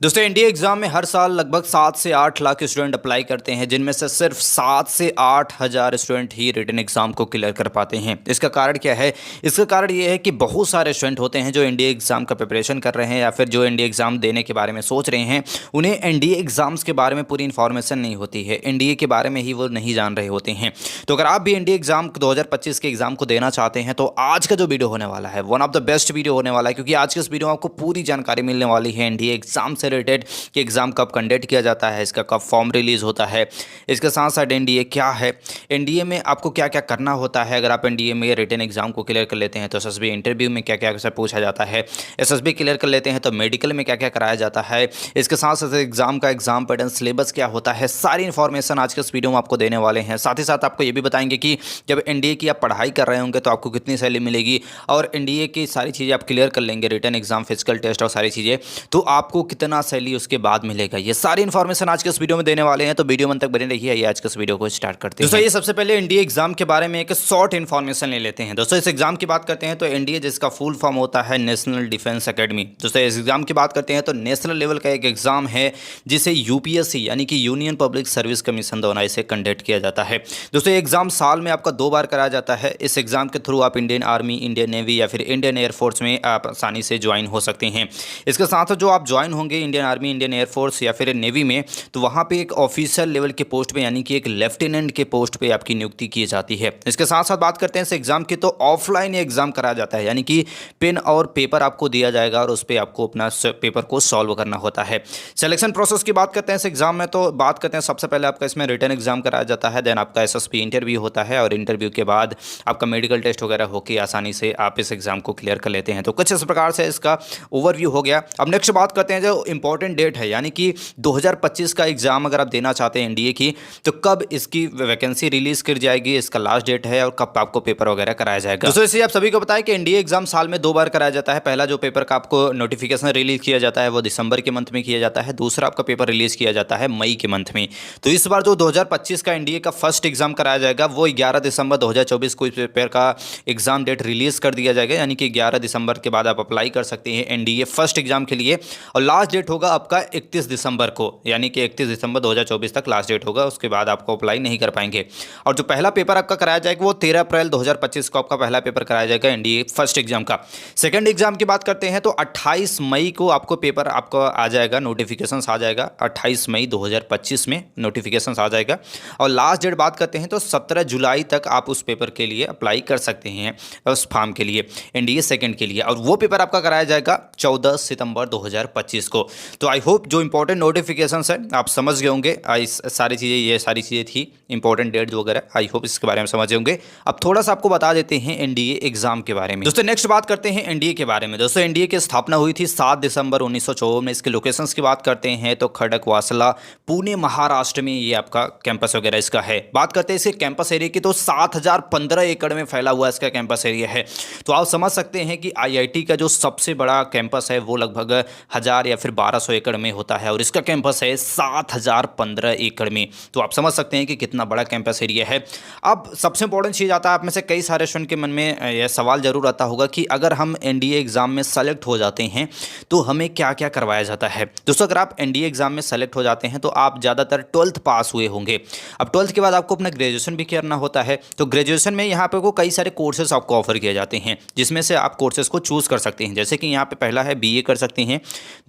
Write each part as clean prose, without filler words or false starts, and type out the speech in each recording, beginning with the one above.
दोस्तों NDA exam में हर साल लगभग 7 से 8 लाख स्टूडेंट अप्लाई करते हैं, जिनमें से सिर्फ 7 से 8 हज़ार स्टूडेंट ही रिटन एग्जाम को क्लियर कर पाते हैं। इसका कारण क्या है? इसका कारण ये है कि बहुत सारे स्टूडेंट होते हैं जो एनडीए एग्जाम का प्रिपरेशन कर रहे हैं या फिर जो एनडीए एग्जाम देने के बारे में सोच रहे हैं। उन्हें एनडीए एग्जाम्स के बारे में पूरी इन्फॉर्मेशन नहीं होती है, एनडीए के बारे में ही वो नहीं जान रहे होते हैं। तो अगर आप भी एनडीए एग्जाम 2025 के एग्जाम को देना चाहते हैं तो आज का जो वीडियो होने वाला है one of the best video होने वाला है, क्योंकि आज के इस वीडियो में आपको पूरी जानकारी मिलने वाली है एनडीए एग्जाम से रिलेटेड कि एग्जाम कब कंडक्ट किया जाता है, इसका कब फॉर्म रिलीज होता है, इसके साथ साथ एनडीए क्या है, एनडीए में आपको क्या क्या करना होता है। अगर आप एनडीए में रिटन एग्जाम को क्लियर कर लेते हैं तो एसएसबी इंटरव्यू में क्या क्या पूछा जाता है, एसएसबी क्लियर कर लेते हैं तो मेडिकल में क्या क्या कराया जाता है, इसके साथ साथ एग्जाम का एग्जाम पैटर्न सिलेबस क्या होता है, सारी इन्फॉर्मेशन आज के इस वीडियो में आपको देने वाले हैं। साथ ही साथ आपको ये भी बताएंगे कि जब एनडीए की आप पढ़ाई कर रहे होंगे तो आपको कितनी सैलरी मिलेगी, और एनडीए की सारी चीज़ें आप क्लियर कर लेंगे, रिटन एग्जाम, फिजिकल टेस्ट और सारी चीज़ें, तो आपको कितना सैलरी उसके बाद मिलेगा। ये सारी इन्फॉर्मेशन आज के इस वीडियो में देने वाले हैं, तो वीडियो में तक बने रहिए। आइए आज के इस वीडियो को स्टार्ट करते हैं। दोस्तों ये सबसे पहले एनडीए एग्जाम के बारे में एक शॉर्ट इन्फॉर्मेशन ले लेते हैं। दोस्तों इस एग्जाम की बात करते हैं तो एनडीए, जिसका फुल फॉर्म होता है नेशनल डिफेंस एकेडमी। दोस्तों इस एग्जाम की बात करते हैं तो नेशनल लेवल का एक एग्जाम है जिसे यूपीएससी यानी कि यूनियन पब्लिक सर्विस कमीशन द्वारा इसे कंडक्ट किया जाता है। दोस्तों एग्जाम साल में आपका 2 बार कराया जाता है। इस एग्जाम के थ्रू आप इंडियन आर्मी, इंडियन नेवी या फिर इंडियन एयरफोर्स में आप आसानी से ज्वाइन हो सकते हैं। इसके साथ जो आप ज्वाइन होंगे इंडियन आर्मी, इंडियन एयरफोर्स या फिर नेवी में, तो वहाँ पे एक ऑफिशियल लेवल के पोस्ट पे यानी कि एक लेफ्टिनेंट के पोस्ट पे आपकी नियुक्ति की जाती है। इसके साथ साथ बात करते हैं इस एग्जाम की, तो ऑफलाइन एग्जाम कराया जाता है, यानी कि पेन और पेपर आपको दिया जाएगा और उस पर आपको अपना पेपर को सॉल्व करना होता है। सिलेक्शन प्रोसेस की बात करते हैं इस एग्जाम में, तो बात करते हैं सबसे पहले आपका इसमें रिटन एग्जाम कराया जाता है, देन आपका एसएसबी इंटरव्यू होता है और इंटरव्यू के बाद आपका मेडिकल टेस्ट वगैरह होकर आसानी से आप इस एग्जाम को क्लियर कर लेते हैं। तो कुछ इस प्रकार से इसका ओवरव्यू हो गया। अब नेक्स्ट बात करते हैं जो इंपॉर्टेंट डेट है, यानी कि 2025 का एग्जाम अगर आप देना चाहते हैं एनडीए की, तो कब इसकी वैकेंसी रिलीज कर जाएगी, इसका लास्ट डेट है, और कब आपको पेपर वगैरह कराया जाएगा। दोस्तों इसलिए आप सभी को बताएं कि एनडीए एग्जाम साल में 2 बार कराया जाता है। पहला जो पेपर का आपको नोटिफिकेशन रिलीज किया जाता है वो दिसंबर के मंथ में किया जाता है, दूसरा आपका पेपर रिलीज किया जाता है मई के मंथ में। तो इस बार जो 2025 का एनडीए का फर्स्ट एग्जाम कराया जाएगा वो 11 दिसंबर 2024 को इस पेपर का एग्जाम डेट रिलीज कर दिया जाएगा, यानी कि 11 दिसंबर के बाद आप अप्लाई कर सकते हैं एनडीए फर्स्ट एग्जाम के लिए। और लास्ट डेट होगा आपका 31 दिसंबर को, यानी कि 31 दिसंबर 2024 तक लास्ट डेट होगा, उसके बाद आपको अप्लाई नहीं कर पाएंगे। और जो पहला पेपर आपका कराया जाएगा वो 13 अप्रैल 2025 को आपका पहला पेपर कराया जाएगा एनडीए फर्स्ट एग्जाम का। सेकंड एग्जाम की बात करते हैं तो 28 मई को आपको पेपर आपको आ जाएगा, नोटिफिकेशन आ जाएगा 28 मई 2025 में नोटिफिकेशन आ जाएगा। और लास्ट डेट बात करते हैं तो 17 जुलाई तक आप उस पेपर के लिए अप्लाई कर सकते हैं, उस फॉर्म के लिए, एनडीए सेकंड के लिए। और वो पेपर आपका कराया जाएगा 14 सितंबर 2025 को। तो आई होप जो इंपॉर्टेंट नोटिफिकेशन है आप समझ गए होंगे, सारी चीज़ें, ये सारी चीज़ें थी इंपॉर्टेंट डेट वगैरह, आई होप इसके बारे में समझ होंगे। अब थोड़ा सा आपको बता देते हैं एनडीए एग्जाम के बारे में। दोस्तों नेक्स्ट बात करते हैं एनडीए के बारे में। दोस्तों एनडीए की स्थापना हुई थी 7 दिसंबर 1954 में। इसके लोकेशंस की बात करते हैं तो खड़कवासला, पुणे, महाराष्ट्र में ये आपका कैंपस वगैरह इसका है। बात करते हैं इसके कैंपस एरिया की, तो 7015 एकड़ में फैला हुआ इसका कैंपस एरिया है। तो आप समझ सकते हैं कि आईआईटी का जो सबसे बड़ा कैंपस है वो लगभग 1000 या फिर 1200 एकड़ में होता है, और इसका कैंपस है 7015 एकड़ में। तो आप समझ सकते हैं कि कितना बड़ा कैंपस एरिया है। अब सबसे इंपॉर्टेंट चीज़ आता है, आप में से कई सारे स्टूडेंट के मन में यह सवाल जरूर आता होगा कि अगर हम एनडीए एग्जाम में सेलेक्ट हो जाते हैं तो हमें क्या क्या करवाया जाता है। दोस्तों अगर आप एनडीए एग्जाम में सेलेक्ट हो जाते हैं तो आप ज़्यादातर 12th पास हुए होंगे। अब 12th के बाद आपको अपना ग्रेजुएशन भी करना होता है। तो ग्रेजुएशन में यहाँ पे को कई सारे कोर्सेज आपको ऑफर किए जाते हैं, जिसमें से आप कोर्सेज को चूज़ कर सकते हैं। जैसे कि यहाँ पे पहला है बीए कर सकते हैं,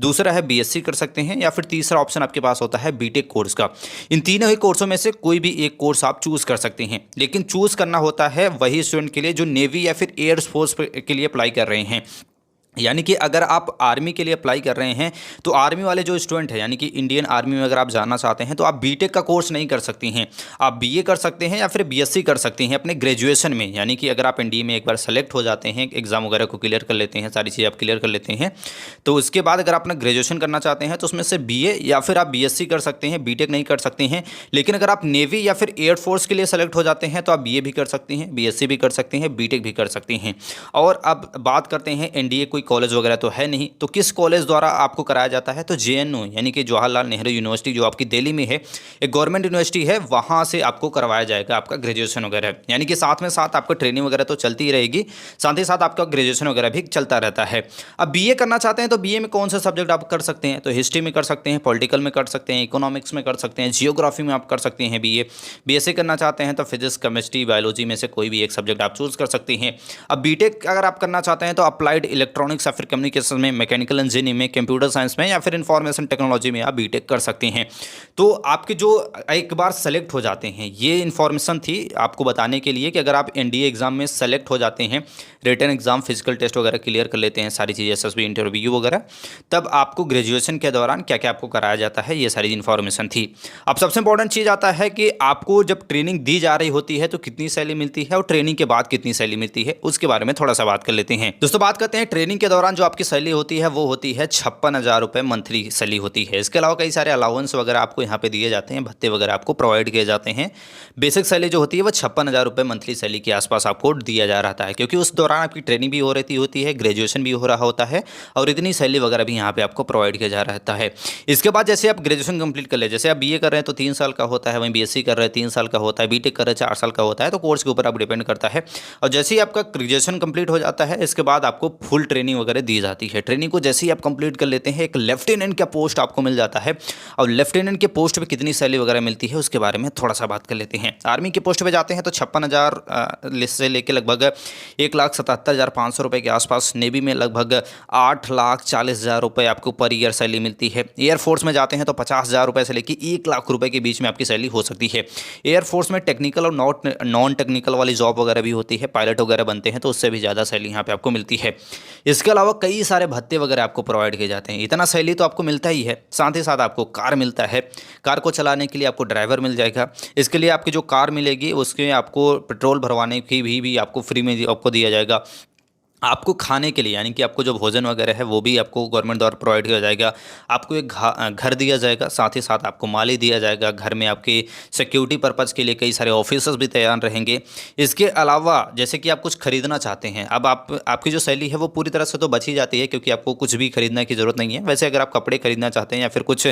दूसरा है बीएससी कर सकते हैं, या फिर तीसरा ऑप्शन आपके पास होता है बीटेक कोर्स का। इन तीनों ही कोर्सों में से कोई भी एक कोर्स आप चूज़ कर सकते हैं, लेकिन चूज़ करना होता है वही स्टूडेंट के लिए जो नेवी या फिर एयरफोर्स के लिए अप्लाई कर रहे हैं। यानी कि अगर आप आर्मी के लिए अप्लाई कर रहे हैं तो आर्मी वाले जो स्टूडेंट हैं, यानी कि इंडियन आर्मी में अगर आप जाना चाहते हैं तो आप बीटेक का कोर्स नहीं कर सकती हैं, आप बीए कर सकते हैं या फिर बीएससी कर सकते हैं अपने ग्रेजुएशन में। यानी कि अगर आप एनडीए में एक बार सेलेक्ट हो जाते हैं, एग्जाम वगैरह को क्लियर कर लेते हैं, सारी चीज़ें आप क्लियर कर लेते हैं, तो उसके बाद अगर आप अपना ग्रेजुएशन करना चाहते हैं तो उसमें से बीए या फिर आप बीएससी कर सकते हैं, बीटेक नहीं कर सकते हैं। लेकिन अगर आप नेवी या फिर एयरफोर्स के लिए सेलेक्ट हो जाते हैं तो आप बीए भी कर सकते हैं, बीएससी भी कर सकते हैं, बीटेक भी कर सकते हैं। और अब बात करते हैं एनडीए कोई कॉलेज वगैरह तो है नहीं, तो किस कॉलेज द्वारा आपको कराया जाता है? तो JNU यानी कि जवाहरलाल नेहरू यूनिवर्सिटी जो आपकी दिल्ली में है, एक गवर्नमेंट यूनिवर्सिटी है, वहाँ से आपको करवाया जाएगा आपका ग्रेजुएशन वगैरह। यानी कि साथ में साथ आपको ट्रेनिंग वगैरह तो चलती ही रहेगी, साथ ही साथ आपका ग्रेजुएशन वगैरह भी चलता रहता है। अब BA करना चाहते हैं तो BA में कौन सा सब्जेक्ट आप कर सकते हैं? तो हिस्ट्री में कर सकते हैं, पॉलिटिकल में कर सकते हैं, इकोनॉमिक्स में कर सकते हैं, जियोग्राफी में आप कर सकते हैं BA। BSc करना चाहते हैं तो फिजिक्स, केमिस्ट्री, बायोलॉजी में से कोई भी एक सब्जेक्ट आप चूज कर सकते हैं। अब BTech अगर आप करना चाहते हैं तो अप्लाइड इलेक्ट्रॉनिक्स या फिर कम्युनिकेशन में, मैकेनिकल इंजीनियरिंग में, कंप्यूटर साइंस में या फिर इंफॉर्मेशन टेक्नोलॉजी में आप BTech कर सकते हैं। तो आपके जो एक बार सेलेक्ट हो जाते हैं, ये इन्फॉर्मेशन थी आपको बताने के लिए कि अगर आप NDA एग्जाम में सेलेक्ट हो जाते हैं, रिटन एग्जाम, फिजिकल टेस्ट वगैरह क्लियर कर लेते हैं, सारी चीज़ें SSB इंटरव्यू वगैरह, तब आपको ग्रेजुएशन के दौरान क्या क्या आपको कराया जाता है, ये सारी इन्फॉर्मेशन थी। अब सबसे इंपॉर्टेंट चीज़ आता है कि आपको जब ट्रेनिंग दी जा रही होती है तो कितनी सैलरी मिलती है और ट्रेनिंग के बाद कितनी सैलरी मिलती है, उसके बारे में थोड़ा सा बात कर लेते हैं। दोस्तों बात करते हैं ट्रेनिंग के दौरान जो आपकी सैलरी होती है वो होती है 56,000 रुपये मंथली सैलरी होती है। इसके अलावा कई सारे अलाउंस वगैरह आपको यहाँ पे दिए जाते हैं, भत्ते वगैरह आपको प्रोवाइड किए जाते हैं। बेसिक सैलरी जो होती है वो 56,000 रुपये मंथली सैलरी के आसपास आपको दिया जा रहा है, क्योंकि उस दौरान आपकी ट्रेनिंग भी हो रही होती है, ग्रेजुएशन भी हो रहा होता है और इतनी सैलरी वगैरह भी यहाँ पे आपको प्रोवाइड किया जा रहता है। इसके बाद जैसे आप ग्रेजुएशन कंप्लीट कर ले, जैसे आप BA कर रहे हैं तो 3 साल का होता है, वहीं BSc कर रहे हैं 3 साल का होता है, BTech कर रहे हैं 4 साल का होता है, तो कोर्स के ऊपर आप डिपेंड करता है। और जैसे ही आपका ग्रेजुएशन कंप्लीट हो जाता है, इसके बाद आपको फुल ट्रेनिंग वगैरह दी जाती है। ट्रेनिंग को जैसे ही आप कंप्लीट कर लेते हैं, एक लेफ्टिनेंट का पोस्ट आपको मिल जाता है, और लेफ्टिनेंट के पोस्ट पे कितनी सैलरी वगैरह मिलती है उसके बारे में थोड़ा सा बात कर लेते हैं। आर्मी के पोस्ट पे जाते हैं तो 56,000 से लेकर लगभग 1,77,500 रुपये के आसपास, नेवी में लगभग 8,40,000 रुपये आपको पर ईयर सैलरी मिलती है। एयरफोर्स में जाते हैं तो 50,000 रुपये से लेकर 1,00,000 रुपये के बीच में आपकी सैलरी हो सकती है। एयरफोर्स में टेक्निकल और नॉन टेक्निकल वाली जॉब वगैरह भी होती है, पायलट वगैरह बनते हैं तो उससे भी ज़्यादा सैलरी यहाँ पे आपको मिलती है। इसके अलावा कई सारे भत्ते वगैरह आपको प्रोवाइड किए जाते हैं। इतना सैलरी तो आपको मिलता ही है, साथ ही साथ आपको कार मिलता है, कार को चलाने के लिए आपको ड्राइवर मिल जाएगा। इसके लिए आपकी जो कार मिलेगी उसके आपको पेट्रोल भरवाने की भी आपको फ्री में आपको दिया जाएगा। आपको खाने के लिए यानी कि आपको जो भोजन वगैरह है वो भी आपको गवर्नमेंट द्वारा प्रोवाइड किया जाएगा। आपको एक घर दिया जाएगा, साथ ही साथ आपको माली दिया जाएगा। घर में आपके सिक्योरिटी पर्पज़ के लिए कई सारे ऑफिसर्स भी तैयार रहेंगे। इसके अलावा जैसे कि आप कुछ खरीदना चाहते हैं, अब आपकी जो सैलरी है वो पूरी तरह से तो बच ही जाती है, क्योंकि आपको कुछ भी खरीदने की ज़रूरत नहीं है। वैसे अगर आप कपड़े खरीदना चाहते हैं या फिर कुछ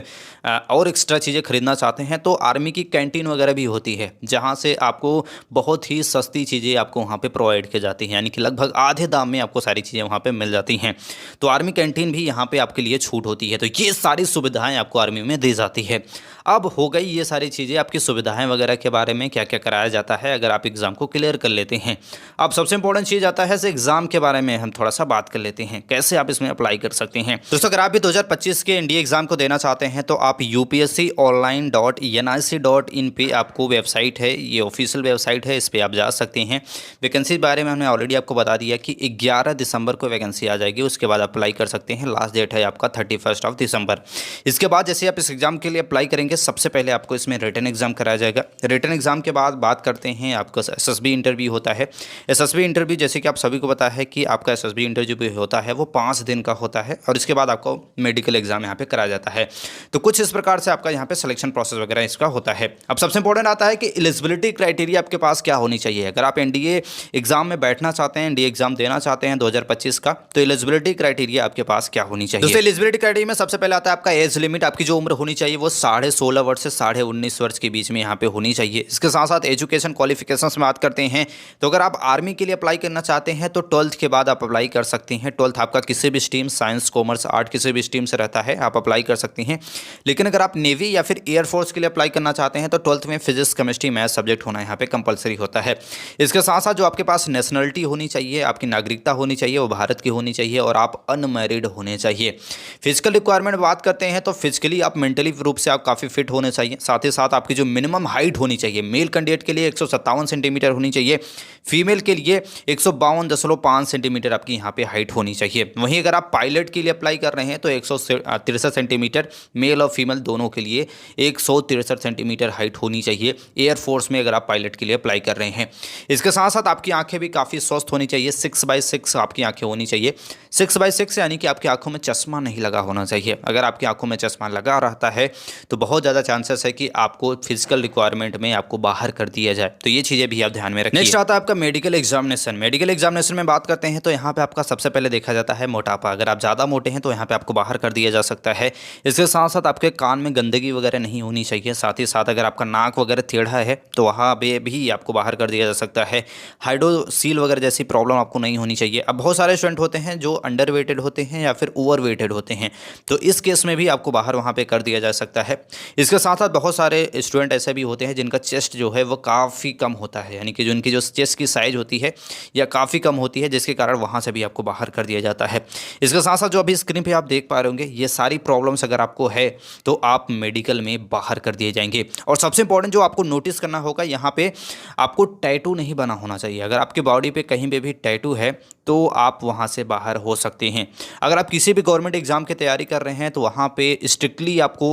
और एक्स्ट्रा चीज़ें खरीदना चाहते हैं तो आर्मी की कैंटीन वगैरह भी होती है, जहाँ से आपको बहुत ही सस्ती चीज़ें आपको वहाँ पर प्रोवाइड की जाती हैं, यानी कि लगभग आधे दाम में आपको सारी चीज़ें वहाँ पे मिल जाती हैं। तो आर्मी कैंटीन भी यहाँ पे आपके लिए छूट होती है। तो ये सारी सुविधाएं आपको आर्मी में दी जाती है। अब हो गई ये सारी चीज़ें आपकी सुविधाएं वगैरह के बारे में, क्या क्या कराया जाता है अगर आप एग्ज़ाम को क्लियर कर लेते हैं। अब सबसे इंपॉर्टेंट चीज़ आता है एग्ज़ाम के बारे में हम थोड़ा सा बात कर लेते हैं, कैसे आप इसमें अप्लाई कर सकते हैं। दोस्तों अगर आप भी 2025 के NDA एग्ज़ाम को देना चाहते हैं तो आप upsconline.nic.in पे आपको वेबसाइट है, ये ऑफिशियल वेबसाइट है, इस पर आप जा सकते हैं। वैकेंसी के बारे में हमने ऑलरेडी आपको बता दिया कि 11 दिसंबर को वैकेंसी आ जाएगी, उसके बाद अप्लाई कर सकते हैं। लास्ट डेट है आपका 31 दिसंबर। इसके बाद जैसे आप इस एग्ज़ाम के लिए अप्लाई करेंगे, सबसे पहले आपको इसमें रिटन एग्जाम कराया जाएगा। रिटन एग्जाम के बाद बात करते हैं, आपका SSB इंटरव्यू होता है। SSB इंटरव्यू जैसे कि आप सभी को पता है कि आपका SSB इंटरव्यू भी होता है, वो 5 दिन का होता है और इसके बाद आपको मेडिकल एग्जाम यहाँ पे कराया जाता है। तो कुछ इस प्रकार से आपका यहाँ पे सिलेक्शन प्रोसेस वगैरह इसका होता है। अब सबसे इंपॉर्टेंट आता है कि एलिजिबिलिटी क्राइटेरिया आपके पास क्या होनी चाहिए। अगर आप NDA एग्जाम में बैठना चाहते हैं, NDA एग्जाम देना चाहते हैं 2025 का, तो एलिजिबिलिटी क्राइटेरिया आपके पास क्या होनी चाहिए। दोस्तों एलिजिबिलिटी क्राइटेरिया में सबसे पहले आता है आपका एज लिमिट। आपकी जो उम्र होनी चाहिए वो 16.5 वर्ष से 19.5 वर्ष के बीच में यहाँ पे होनी चाहिए। इसके साथ साथ एजुकेशन क्वालिफिकेशंस में बात करते हैं तो अगर आप आर्मी के लिए अप्लाई करना चाहते हैं तो 12th के बाद आप अप्लाई कर सकते हैं। 12th आपका किसी भी स्ट्रीम, साइंस, कॉमर्स, आर्ट, किसी भी स्ट्रीम से रहता है, आप अप्लाई कर सकते हैं। लेकिन अगर आप नेवी या फिर एयरफोर्स के लिए अप्लाई करना चाहते हैं तो 12th में फिजिक्स, केमिस्ट्री, मैथ सब्जेक्ट होना यहाँ पे कंपलसरी होता है। इसके साथ साथ जो आपके पास नेशनलिटी होनी चाहिए, आपकी नागरिकता होनी चाहिए, वो भारत की होनी चाहिए और आप अनमैरिड होने चाहिए। फिजिकल रिक्वायरमेंट बात करते हैं तो फिजिकली आप मेंटली रूप से आप काफ़ी फिट होने चाहिए। साथ ही साथ आपकी जो मिनिमम हाइट होनी चाहिए, मेल कैंडिडेट के लिए 157 सेंटीमीटर होनी चाहिए, फीमेल के लिए 152.5 सेंटीमीटर आपकी यहाँ पे हाइट होनी चाहिए। वहीं अगर आप पायलट के लिए अप्लाई कर रहे हैं तो 163 सेंटीमीटर, मेल और फीमेल दोनों के लिए 163 सेंटीमीटर हाइट होनी चाहिए एयरफोर्स में, अगर आप पायलट के लिए अप्लाई कर रहे हैं। इसके साथ साथ आपकी आंखें भी काफ़ी स्वस्थ होनी चाहिए, 6/6 6 आपकी आंखें होनी चाहिए। 6/6 यानी कि आपकी आंखों में चश्मा नहीं लगा होना चाहिए। अगर आपकी आंखों में चश्मा लगा रहता है तो बहुत ज़्यादा चांसेस है कि आपको फिजिकल रिक्वायरमेंट में आपको बाहर कर दिया जाए। तो ये चीज़ें भी आप ध्यान में रखिए। नेक्स्ट आता है आपका मेडिकल एग्जामिनेशन। मेडिकल एग्जामिनेशन में बात करते हैं तो यहाँ पे आपका सबसे पहले देखा जाता है मोटापा। अगर आप ज़्यादा मोटे हैं तो यहाँ पे आपको बाहर कर दिया जा सकता है। इसके साथ साथ आपके कान में गंदगी वगैरह नहीं होनी चाहिए। साथ ही साथ अगर आपका नाक वगैरह टेढ़ा है तो वहाँ पे भी आपको बाहर कर दिया जा सकता है। हाइड्रोसील वगैरह जैसी प्रॉब्लम आपको नहीं होनी चाहिए। अब बहुत सारे स्टूडेंट होते हैं जो अंडर वेटेड होते हैं या फिर ओवर वेटेड होते हैं, तो इस केस में भी आपको बाहर वहाँ पे कर दिया जा सकता है। इसके साथ साथ बहुत सारे स्टूडेंट ऐसे भी होते हैं जिनका चेस्ट जो है वो काफ़ी कम होता है, यानी कि जो उनकी जो चेस्ट की साइज होती है या काफ़ी कम होती है, जिसके कारण वहाँ से भी आपको बाहर कर दिया जाता है। इसके साथ साथ जो अभी स्क्रीन पे आप देख पा रहे होंगे, ये सारी प्रॉब्लम्स अगर आपको है तो आप मेडिकल में बाहर कर दिए जाएंगे। और सबसे इंपॉर्टेंट जो आपको नोटिस करना होगा, यहाँ पे आपको टैटू नहीं बना होना चाहिए। अगर आपके बॉडी पे कहीं पे भी टैटू है तो आप वहाँ से बाहर हो सकते हैं। अगर आप किसी भी गवर्नमेंट एग्जाम की तैयारी कर रहे हैं तो वहाँ पे स्ट्रिक्टली आपको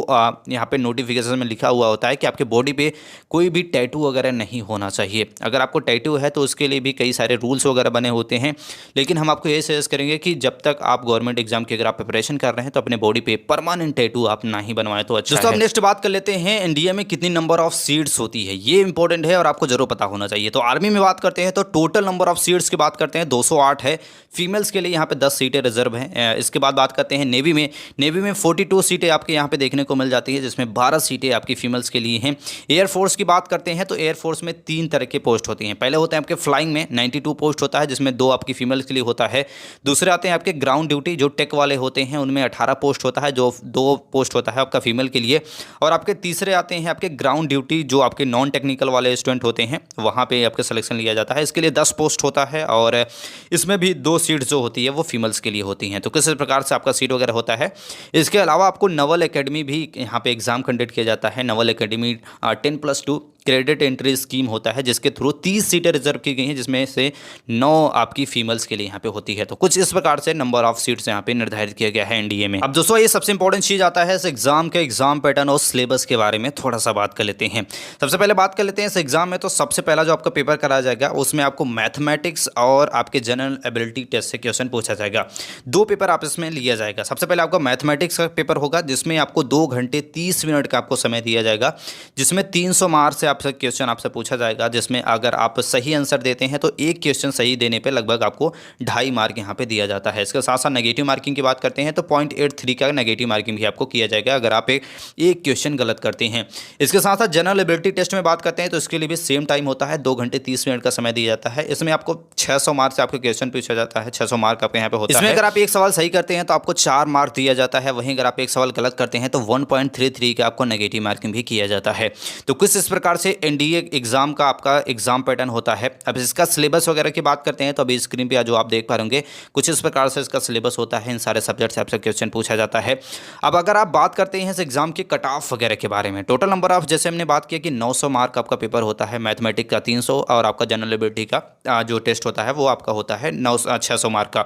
यहाँ पे नोटिफिकेशन में लिखा हुआ होता है कि आपके बॉडी पे कोई भी टैटू वगैरह नहीं होना चाहिए। अगर आपको टैटू है तो उसके लिए भी कई सारे रूल्स वगैरह बने होते हैं, लेकिन हम आपको ये सजेस्ट करेंगे कि जब तक आप गवर्नमेंट एग्जाम की अगर आप प्रिपरेशन कर रहे हैं तो अपने बॉडी पे परमानेंट टैटू आप ना ही बनवाएं तो अच्छा है। दोस्तों अब नेक्स्ट बात कर लेते हैं, इंडिया में कितनी नंबर ऑफ सीट्स होती है। ये इंपॉर्टेंट है और आपको जरूर पता होना चाहिए। तो आर्मी में बात करते हैं तो टोटल नंबर ऑफ सीट्स की बात करते हैं 208 है। फीमेल्स के लिए यहाँ पे 10 सीटें रिजर्व हैं। इसके बाद बात करते हैं नेवी में। नेवी में 42 सीटें आपके यहाँ पे देखने को मिल जाती है, जिसमें 12 सीटें आपकी फीमेल्स के लिए हैं। एयरफोर्स की बात करते हैं तो एयरफोर्स में 3 तरह के पोस्ट होती हैं। पहले होते हैं आपके फ्लाइंग में 92 पोस्ट होता है, जिसमें 2 आपकी फीमेल्स के लिए होता है। दूसरे आते हैं आपके ग्राउंड ड्यूटी, जो टेक वाले होते हैं, उनमें 18 पोस्ट होता है, जो 2 पोस्ट होता है आपका फीमेल के लिए। और आपके तीसरे आते हैं आपके ग्राउंड ड्यूटी, जो आपके नॉन टेक्निकल वाले स्टूडेंट होते हैं, वहाँ पे आपका सिलेक्शन लिया जाता है। इसके लिए 10 पोस्ट होता है और इसमें भी 2 सीट जो होती है वो फीमेल्स के लिए होती हैं। तो किस प्रकार से आपका सीट वगैरह होता है। इसके अलावा आपको नवल एकेडमी भी यहाँ पे एग्जाम कंडक्ट किया जाता है। Naval academy 10+2 credit entry scheme होता है, जिसके थ्रू 30 सीटें रिजर्व की गई हैं, जिसमें से 9 आपकी फीमेल्स के लिए यहाँ पे होती है। तो कुछ इस प्रकार से नंबर ऑफ सीट्स यहाँ पे निर्धारित किया गया है एनडीए में। अब दोस्तों ये सबसे इंपॉर्टेंट चीज आता है इस एग्जाम के एग्जाम पैटर्न और सिलेबस के बारे में थोड़ा सा बात कर लेते हैं। सबसे पहले बात कर लेते हैं इस एग्जाम में। तो सबसे पहला जो आपका पेपर कराया जाएगा उसमें आपको मैथमेटिक्स और आपके जनरल एबिलिटी टेस्ट से क्वेश्चन पूछा जाएगा। 2 पेपर आप इसमें लिया जाएगा। सबसे पहले आपका मैथमेटिक्स का पेपर होगा, जिसमें आपको 2 घंटे 30 मिनट का आपको समय दिया जाएगा, जिसमें 300 मार्क्स से आपसे क्वेश्चन आपसे पूछा जाएगा, जिसमें अगर आप सही आंसर देते हैं तो एक क्वेश्चन सही देने पे लगभग आपको 2.5 मार्क यहाँ पे दिया जाता है। इसके साथ साथ नेगेटिव मार्किंग की बात करते हैं तो 0.83 का नेगेटिव मार्किंग भी आपको किया जाएगा अगर आप एक क्वेश्चन गलत करते हैं। इसके साथ साथ जनरल एबिलिटी टेस्ट में बात करते हैं तो इसके लिए भी सेम टाइम होता है, 2 घंटे 30 मिनट का समय दिया जाता है। इसमें आपको 600 मार्क से आपको क्वेश्चन पूछा जाता है, 600 मार्क आपके यहाँ पे होता है। इसमें अगर आप एक सवाल सही करते हैं तो आपको 4 मार्क दिया जाता है, वहीं अगर आप एक सवाल गलत करते हैं तो 1.33 का आपको नेगेटिव मार्किंग भी किया जाता है। तो कुछ इस प्रकार से एनडीए एग्जाम का आपका एग्जाम पैटर्न होता है। अब इसका सिलेबस वगैरह की बात करते हैं तो अभी स्क्रीन पे जो आप देख पा होंगे, कुछ इस प्रकार से इसका सिलेबस होता है। इन सारे सब्जेक्ट से आपसे क्वेश्चन पूछा जाता है। अब अगर आप बात करते हैं इस एग्जाम के कट ऑफ वगैरह के बारे में, टोटल नंबर ऑफ, जैसे हमने बात किया कि 900 मार्क आपका पेपर होता है, मैथमेटिक्स का 300 और आपका जनरल एबिलिटी का जो टेस्ट होता है वो आपका होता है 600 मार्क का।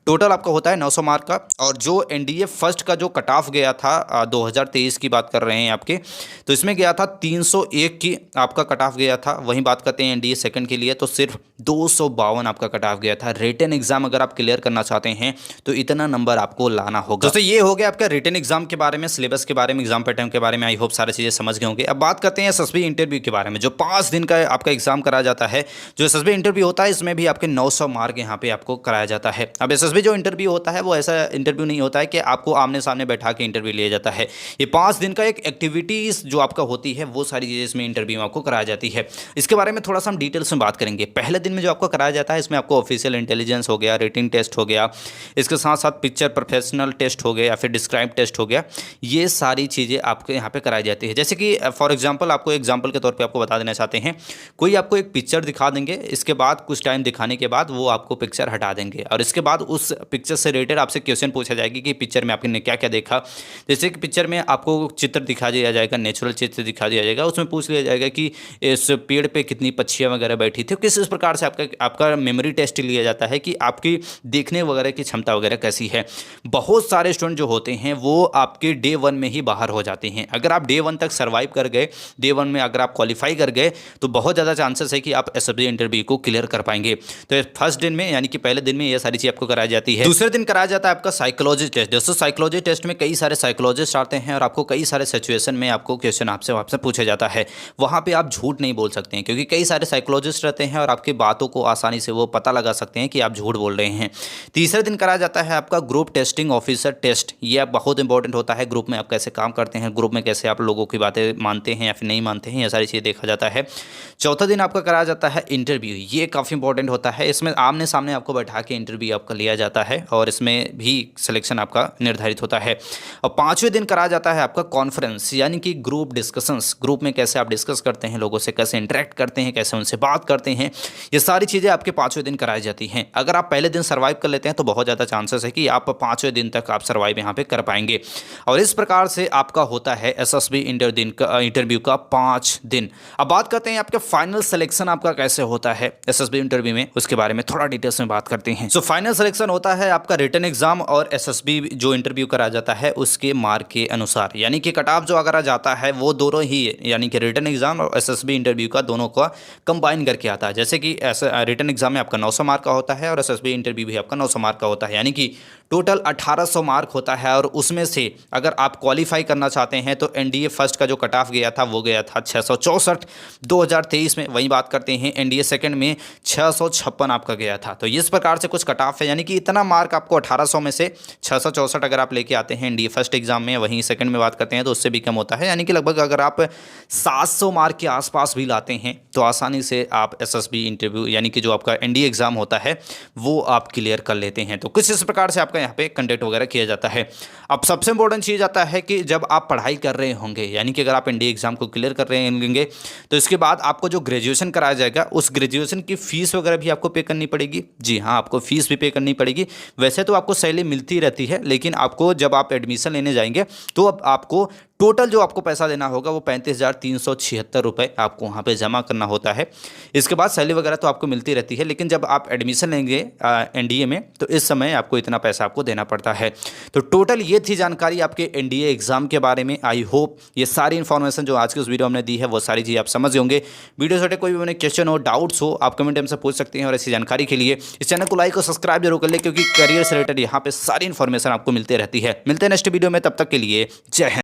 टोटल आपका होता है 900 मार्क का। और जो एनडीए फर्स्ट का जो कट ऑफ गया था 2023 की बात कर रहे हैं आपके, तो इसमें गया था 301 की आपका कट ऑफ गया था। वहीं बात करते हैं एनडीए सेकंड के लिए तो सिर्फ 252 आपका कट ऑफ गया था। रिटन एग्जाम अगर आप क्लियर करना चाहते हैं तो इतना नंबर आपको लाना होगा। दोस्तों ये हो गया आपका रिटन एग्जाम के बारे में, सिलेबस के बारे में, एग्जाम पैटर्न के बारे में। आई होप सारी चीजें समझ गए होंगे। अब बात करते हैं एसएसबी इंटरव्यू के बारे में, जो 5 दिन का आपका एग्जाम कराया जाता है। जो एसएसबी इंटरव्यू होता है इसमें भी आपके 900 मार्क यहाँ पे आपको कराया जाता है। अब एसएसबी जो इंटरव्यू होता है वो ऐसा इंटरव्यू नहीं होता है कि आपको आमने सामने बैठा के इंटरव्यू लिया जाता है। ये 5 दिन का एक एक्टिविटीज जो आपका होती है वो सारी चीजें इसमें इंटरव्यू में आपको कराया जाती है। इसके बारे में थोड़ा सा हम डिटेल्स में बात करेंगे। पहले दिन में जो आपको कराया जाता है इसमें आपको ऑफिशियल इंटेलिजेंस हो गया, रेटिंग टेस्ट हो गया, इसके साथ साथ पिक्चर प्रोफेशनल टेस्ट हो गया या फिर डिस्क्राइब टेस्ट हो गया। ये सारी चीज़ें आपके यहाँ पे कराई जाती है। जैसे कि फॉर एग्जांपल आपको एग्जांपल के तौर पे आपको बता देना चाहते हैं, कोई आपको एक पिक्चर दिखा देंगे, इसके बाद कुछ टाइम दिखाने के बाद वो आपको पिक्चर हटा देंगे और इसके बाद उस पिक्चर से रिलेटेड आपसे क्वेश्चन पूछा जाएगी कि पिक्चर में आपने क्या क्या देखा। जैसे कि पिक्चर में आपको चित्र दिखा दिया जाएगा, नेचुरल चित्र दिखा दिया जाएगा, उसमें पूछ लिया जाएगा जाएगा कि इस पेड़ पे कितनी पक्षियाँ वगैरह बैठी थी। किस प्रकार से आपका मेमोरी टेस्ट लिया जाता है कि आपकी देखने वगैरह की क्षमता वगैरह कैसी है। बहुत सारे स्टूडेंट जो होते हैं वो आपके डे 1 में ही बाहर हो जाते हैं। अगर आप डे 1 तक सर्वाइव कर गए, डे 1 में अगर आप क्वालिफाई कर गए तो बहुत ज़्यादा चांसेस है कि आप एसएसबी इंटरव्यू को क्लियर कर पाएंगे। तो फर्स्ट दिन में यानी कि पहले दिन में ये सारी चीज़ आपको कराई जाती है। दूसरे दिन कराया जाता है आपका साइकोलॉजी टेस्ट। दोस्तों साइकोलॉजी टेस्ट में कई सारे साइकोलॉजिस्ट आते हैं और आपको कई सारे सिचुएशन में आपको क्वेश्चन आपसे पूछा जाता है। वहाँ पे आप झूठ नहीं बोल सकते हैं क्योंकि कई सारे साइकोलॉजिस्ट रहते हैं और आपकी बातों को आसानी से वो पता लगा सकते हैं कि आप झूठ बोल रहे हैं। तीसरे दिन कराया जाता है आपका ग्रुप टेस्टिंग ऑफिसर टेस्ट। ये बहुत इंपॉर्टेंट होता है। ग्रुप में आप कैसे काम करते हैं, ग्रुप में कैसे आप लोगों की बातें मानते हैं या फिर नहीं मानते हैं, ये सारी चीज़ें देखा जाता है। चौथा दिन आपका कराया जाता है इंटरव्यू। ये काफ़ी इंपॉर्टेंट होता है। इसमें आमने सामने आपको बैठा के इंटरव्यू आपका लिया जाता है और इसमें भी सिलेक्शन आपका निर्धारित होता है। और पाँचवें दिन कराया जाता है आपका कॉन्फ्रेंस यानी कि ग्रुप डिस्कशंस। ग्रुप में कैसे आप डिस्कस करते हैं, लोगों से कैसे इंटरेक्ट करते हैं, कैसे उनसे बात करते हैं, ये सारी चीज़ें आपके पाँचवें दिन कराई जाती हैं। अगर आप पहले दिन सर्वाइव कर लेते हैं तो बहुत ज़्यादा चांसेस है कि आप पाँचवें दिन तक आप सर्वाइव यहाँ पे कर पाएंगे। और इस प्रकार से आपका होता है एसएसबी इंटरव्यू का 5 दिन। अब बात करते हैं आपके फाइनल सिलेक्शन आपका कैसे होता है एसएसबी इंटरव्यू में, उसके बारे में थोड़ा डिटेल्स में बात करते हैं। फाइनल सिलेक्शन होता है आपका रिटन एग्जाम और एसएसबी जो इंटरव्यू करा जाता है उसके मार्क के अनुसार, यानी कि कट ऑफ जो अगर जाता है वो दोनों ही यानी कि रिटन एग्जाम और एसएसबी इंटरव्यू का दोनों का कंबाइन करके आता है। जैसे कि रिटन एग्जाम में आपका 900 मार्क का होता है और एसएसबी इंटरव्यू भी आपका 900 मार्क का होता है, यानी कि टोटल 1800 मार्क होता है। और उसमें से अगर आप क्वालिफाई करना चाहते हैं तो एनडीए फर्स्ट का जो कट ऑफ गया था वो गया था 664 2023 में। वहीं बात करते हैं एनडीए सेकंड में 656 आपका गया था। तो इस प्रकार से कुछ कट ऑफ है, यानी कि इतना मार्क आपको 1800 में से 664 अगर आप लेके आते हैं एनडीए फर्स्ट एग्जाम में, वहीं सेकंड में बात करते हैं तो उससे भी कम होता है। यानी कि लगभग अगर आप 700 मार्क के आसपास भी लाते हैं तो आसानी से आप एसएसबी इंटरव्यू यानी कि जो आपका एनडीए एग्जाम होता है वो आप क्लियर कर लेते हैं। तो कुछ इस प्रकार से आपका यहाँ पे कंडक्ट वगैरह किया जाता है। अब सबसे इंपॉर्टेंट चीज़ आता है कि जब आप पढ़ाई कर रहे होंगे, यानी कि अगर आप एनडीए एग्जाम को क्लियर कर रहे होंगे तो इसके बाद आपको जो ग्रेजुएशन कराया जाएगा उस ग्रेजुएशन की फीस वगैरह भी आपको पे करनी पड़ेगी। जी हाँ, आपको फीस भी पे करनी पड़ेगी। वैसे तो आपको सैलरी मिलती रहती है, लेकिन आपको जब आप एडमिशन लेने जाएंगे तो अब आपको टोटल जो आपको पैसा देना होगा वो 35,376 रुपये आपको वहाँ पे जमा करना होता है। इसके बाद सैलरी वगैरह तो आपको मिलती रहती है, लेकिन जब आप एडमिशन लेंगे एनडीए में तो इस समय आपको इतना पैसा आपको देना पड़ता है। तो टोटल ये थी जानकारी आपके एनडीए एग्जाम के बारे में। आई होप ये सारी इन्फॉर्मेशन जो आज की उस वीडियो हमने दी है वो सारी चीज़ आप समझ होंगे। वीडियो से कोई भी क्वेश्चन हो, डाउट्स हो, आप कमेंट हमसे पूछ सकते हैं। और ऐसी जानकारी के लिए इस चैनल को लाइक और सब्सक्राइब जरूर कर ले, क्योंकि करियर से रिलेटेड यहाँ पे सारी इन्फॉर्मेशन आपको मिलती रहती है। मिलते हैं नेक्स्ट वीडियो में, तब तक के लिए जय हिंद।